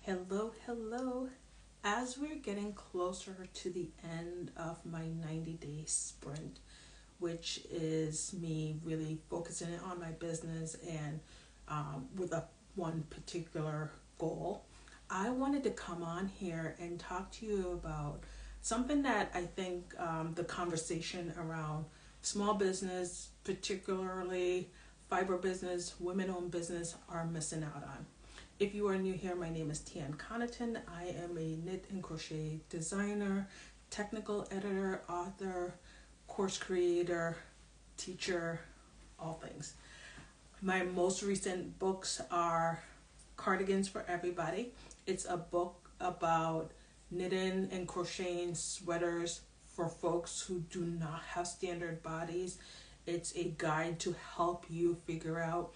Hello, hello. As we're getting closer to the end of my 90-day sprint, which is me really focusing on my business and with a one particular goal, I wanted to come on here and talk to you about something that I think the conversation around small business, particularly fiber business, women owned business, are missing out on. If you are new here, my name is Tian Connaughton. I am a knit and crochet designer, technical editor, author, course creator, teacher, all things. My most recent books are Cardigans for Everybody. It's a book about knitting and crocheting sweaters for folks who do not have standard bodies. It's a guide to help you figure out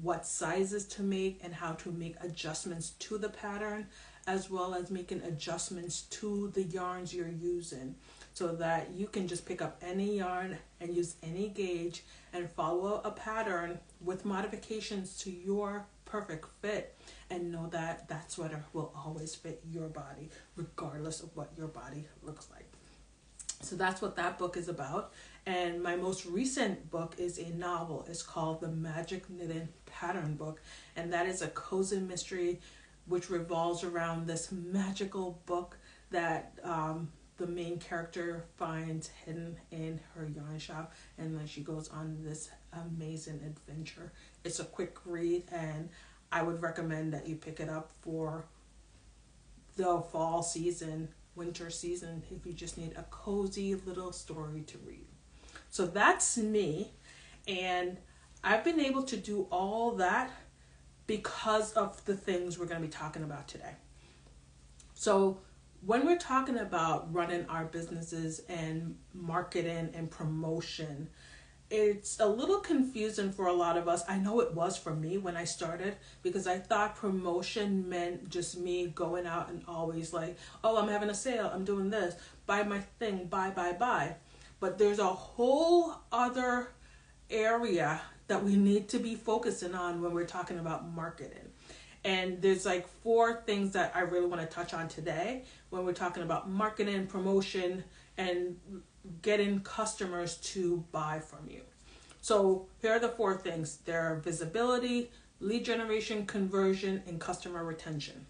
what sizes to make and how to make adjustments to the pattern, as well as making adjustments to the yarns you're using, so that you can just pick up any yarn and use any gauge and follow a pattern with modifications to your perfect fit, and know that that sweater will always fit your body regardless of what your body looks like. So that's what that book is about. And my most recent book is a novel. It's called The Magic Knitting Pattern Book. And that is a cozy mystery which revolves around this magical book that the main character finds hidden in her yarn shop. And then she goes on this amazing adventure. It's a quick read, and I would recommend that you pick it up for the fall season, winter season, if you just need a cozy little story to read. So that's me, and I've been able to do all that because of the things we're going to be talking about today. So when we're talking about running our businesses and marketing and promotion, it's a little confusing for a lot of us. I know it was for me when I started, because I thought promotion meant just me going out and always like, oh, I'm having a sale, I'm doing this, buy my thing, buy. But there's a whole other area that we need to be focusing on when we're talking about marketing. And there's like 4 things that I really want to touch on today when we're talking about marketing, promotion, and getting customers to buy from you. So here are the 4 things. They're visibility, lead generation, conversion, and customer retention.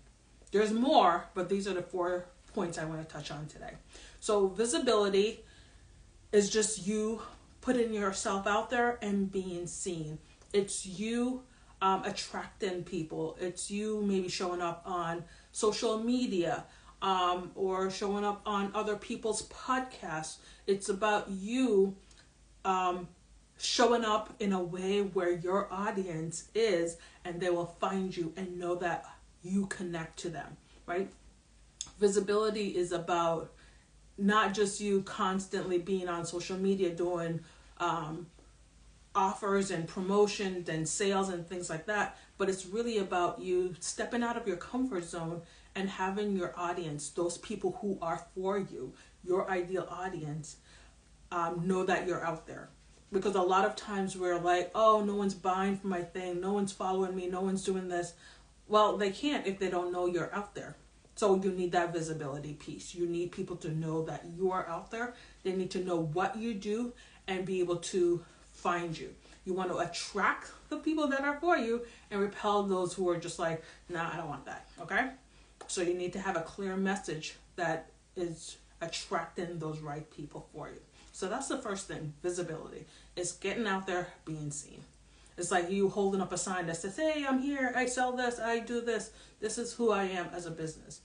There's more, but these are the 4 points I want to touch on today. So visibility is just you putting yourself out there and being seen. It's you attracting people. It's you maybe showing up on social media, or showing up on other people's podcasts. It's about you showing up in a way where your audience is, and they will find you and know that you connect to them, right? Visibility is about not just you constantly being on social media doing offers and promotions and sales and things like that, but it's really about you stepping out of your comfort zone and having your audience, those people who are for you, your ideal audience, know that you're out there. Because a lot of times we're like, oh, no one's buying for my thing, no one's following me, no one's doing this. Well, they can't if they don't know you're out there. So you need that visibility piece. You need people to know that you are out there. They need to know what you do and be able to find you. You want to attract the people that are for you and repel those who are just like, nah, I don't want that. Okay? So you need to have a clear message that is attracting those right people for you. So that's the first thing, visibility. It's getting out there, being seen. It's like you holding up a sign that says, hey, I'm here, I sell this, I do this. This is who I am as a business.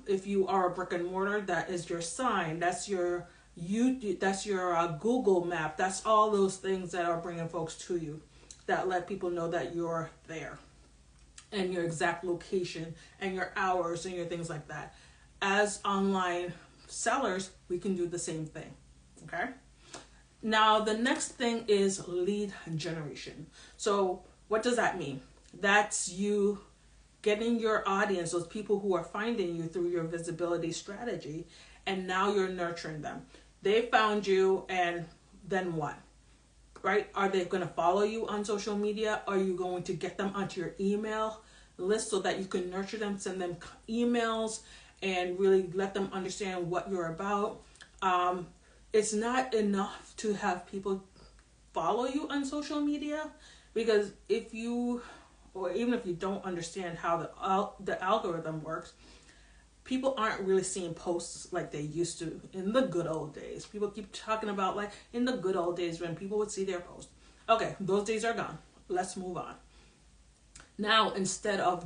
If you are a brick and mortar, that is your sign. That's your Google map. That's all those things that are bringing folks to you, that let people know that you're there, and your exact location and your hours and your things like that. As online sellers, we can do the same thing. Okay? Now, the next thing is lead generation. So what does that mean? That's you getting your audience, those people who are finding you through your visibility strategy, and now you're nurturing them. They found you, and then what? Right? Are they going to follow you on social media? Are you going to get them onto your email list so that you can nurture them, send them emails, and really let them understand what you're about. It's not enough to have people follow you on social media, because if you, or even if you don't understand how the algorithm works, people aren't really seeing posts like they used to in the good old days. People keep talking about like in the good old days when people would see their posts. Okay, those days are gone. Let's move on. Now, instead of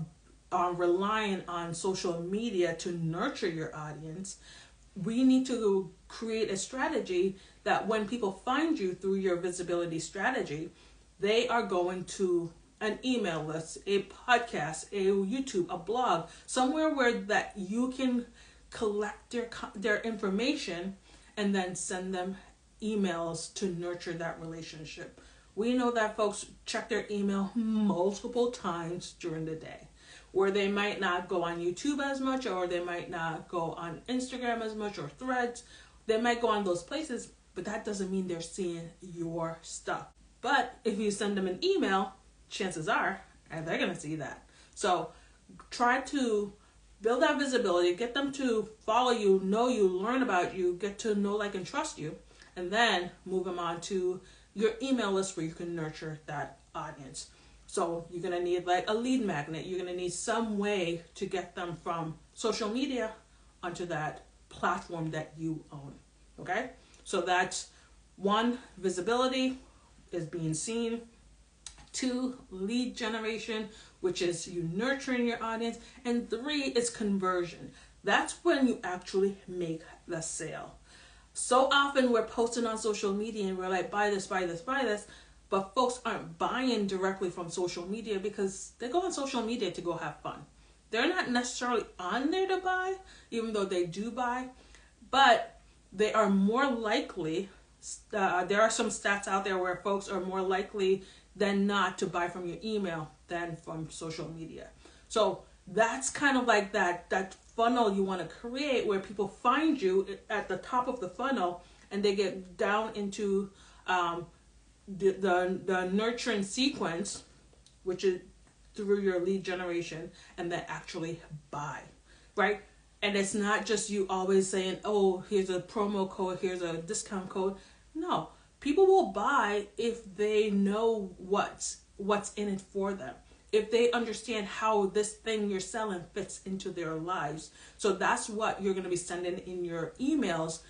relying on social media to nurture your audience, we need to create a strategy that when people find you through your visibility strategy, they are going to an email list, a podcast, a YouTube, a blog, somewhere where that you can collect their information and then send them emails to nurture that relationship. We know that folks check their email multiple times during the day, where they might not go on YouTube as much, or they might not go on Instagram as much, or Threads. They might go on those places, but that doesn't mean they're seeing your stuff. But if you send them an email, chances are they're going to see that. So try to build that visibility, get them to follow you, know you, learn about you, get to know, like, and trust you, and then move them on to your email list where you can nurture that audience. So you're going to need like a lead magnet. You're going to need some way to get them from social media onto that platform that you own. Okay? So that's 1, visibility is being seen. 2, lead generation, which is you nurturing your audience. And 3 is conversion. That's when you actually make the sale. So often we're posting on social media and we're like, buy this, buy this, buy this. But folks aren't buying directly from social media because they go on social media to go have fun. They're not necessarily on there to buy, even though they do buy. But they are more likely, there are some stats out there where folks are more likely than not to buy from your email than from social media. So that's kind of like that funnel you want to create, where people find you at the top of the funnel and they get down into the nurturing sequence, which is through your lead generation, and then actually buy, right? And it's not just you always saying, oh, here's a promo code, here's a discount code. No, people will buy if they know what's in it for them, if they understand how this thing you're selling fits into their lives. So that's what you're going to be sending in your emails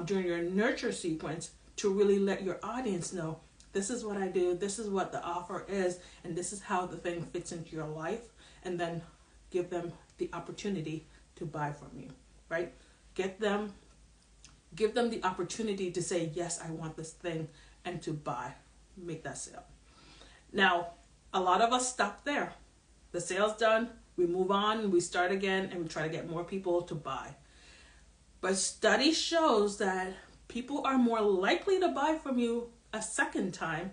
during your nurture sequence, to really let your audience know, this is what I do, this is what the offer is, and this is how the thing fits into your life, and then give them the opportunity to buy from you, right? Give them the opportunity to say, yes, I want this thing, and to buy, make that sale. Now, a lot of us stop there. The sale's done, we move on, we start again, and we try to get more people to buy. But study shows that people are more likely to buy from you a second time.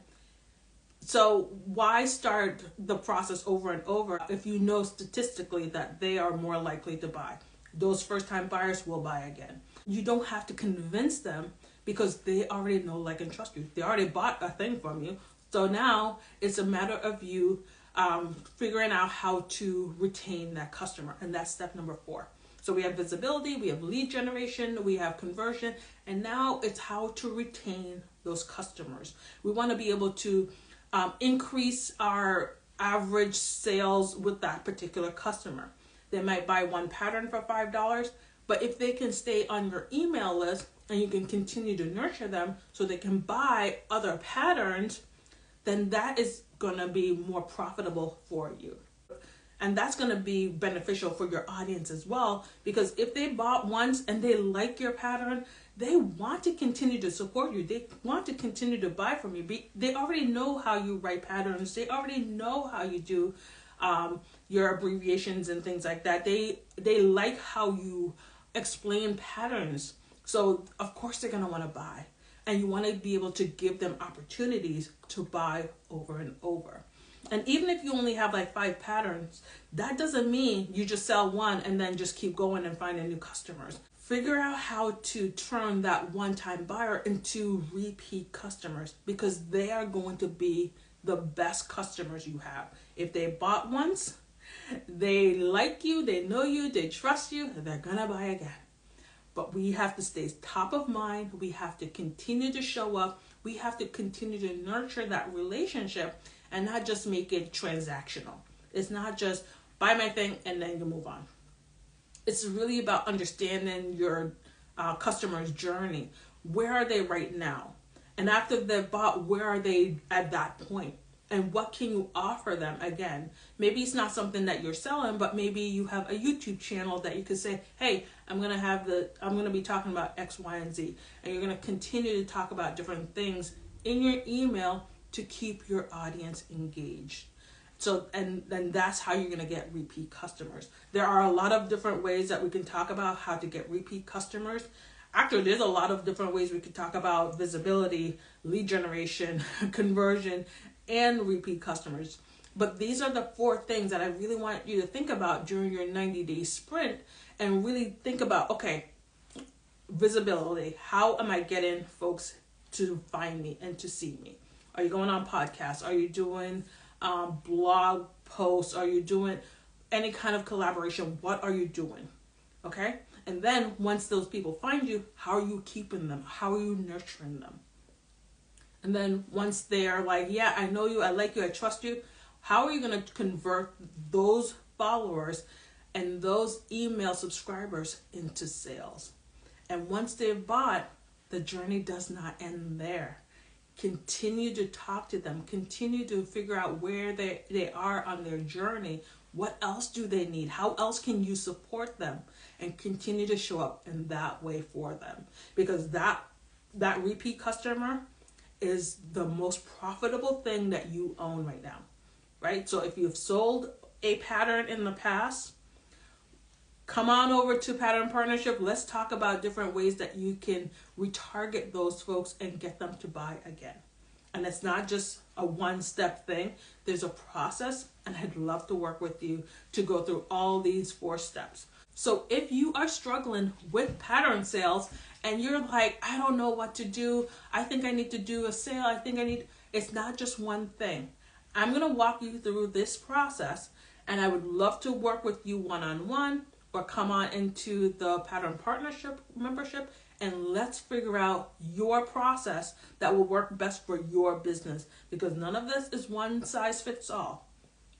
So why start the process over and over if you know statistically that they are more likely to buy? Those first-time buyers will buy again. You don't have to convince them, because they already know, like, and trust you. They already bought a thing from you. So now it's a matter of you figuring out how to retain that customer. And that's step number 4. So we have visibility, we have lead generation, we have conversion, and now it's how to retain those customers. We want to be able to increase our average sales with that particular customer. They might buy one pattern for $5, but if they can stay on your email list and you can continue to nurture them so they can buy other patterns, then that is going to be more profitable for you. And that's going to be beneficial for your audience as well, because if they bought once and they like your pattern, they want to continue to support you. They want to continue to buy from you. They already know how you write patterns. They already know how you do your abbreviations and things like that. They like how you explain patterns. So of course they're going to want to buy. And you want to be able to give them opportunities to buy over and over. And even if you only have like 5 patterns, that doesn't mean you just sell one and then just keep going and finding new customers. Figure out how to turn that one-time buyer into repeat customers, because they are going to be the best customers you have. If they bought once They like you, they know you, they trust you, and they're gonna buy again. But we have to stay top of mind. We have to continue to show up. We have to continue to nurture that relationship and not just make it transactional. It's not just buy my thing and then you move on. It's really about understanding your customer's journey. Where are they right now? And after they've bought, where are they at that point? And what can you offer them? Again, maybe it's not something that you're selling, but maybe you have a YouTube channel that you could say, hey, I'm gonna be talking about X, Y, and Z. And you're gonna continue to talk about different things in your email to keep your audience engaged. So, and then that's how you're gonna get repeat customers. There are a lot of different ways that we can talk about how to get repeat customers. Actually, there's a lot of different ways we could talk about visibility, lead generation, conversion, and repeat customers. But these are the 4 things that I really want you to think about during your 90-day sprint, and really think about, okay, visibility. How am I getting folks to find me and to see me? Are you going on podcasts? Are you doing blog posts? Are you doing any kind of collaboration? What are you doing? Okay? And then once those people find you, how are you keeping them? How are you nurturing them? And then once they're like, yeah, I know you, I like you, I trust you, how are you going to convert those followers and those email subscribers into sales? And once they've bought, the journey does not end there. Continue to talk to them. Continue to figure out where they are on their journey. What else do they need? How else can you support them? And continue to show up in that way for them. Because that repeat customer is the most profitable thing that you own right now, right? So if you've sold a pattern in the past, come on over to Pattern Partnership. Let's talk about different ways that you can retarget those folks and get them to buy again. And it's not just a one-step thing. There's a process, and I'd love to work with you to go through all these 4 steps. So if you are struggling with pattern sales and you're like, I don't know what to do, I think I need to do a sale, it's not just one thing. I'm going to walk you through this process, and I would love to work with you one-on-one, or come on into the Pattern Partnership membership, and let's figure out your process that will work best for your business, because none of this is one size fits all,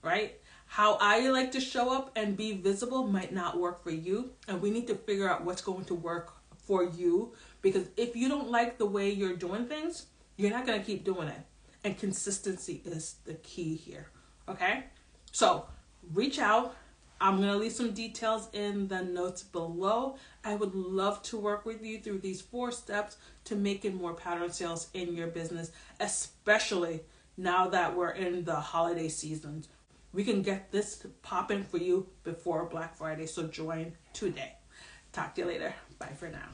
right? How I like to show up and be visible might not work for you, and we need to figure out what's going to work for you, because if you don't like the way you're doing things, you're not going to keep doing it. And consistency is the key here, okay? So reach out. I'm going to leave some details in the notes below. I would love to work with you through these 4 steps to making more pattern sales in your business, especially now that we're in the holiday season. We can get this popping for you before Black Friday, so join today. Talk to you later. Bye for now.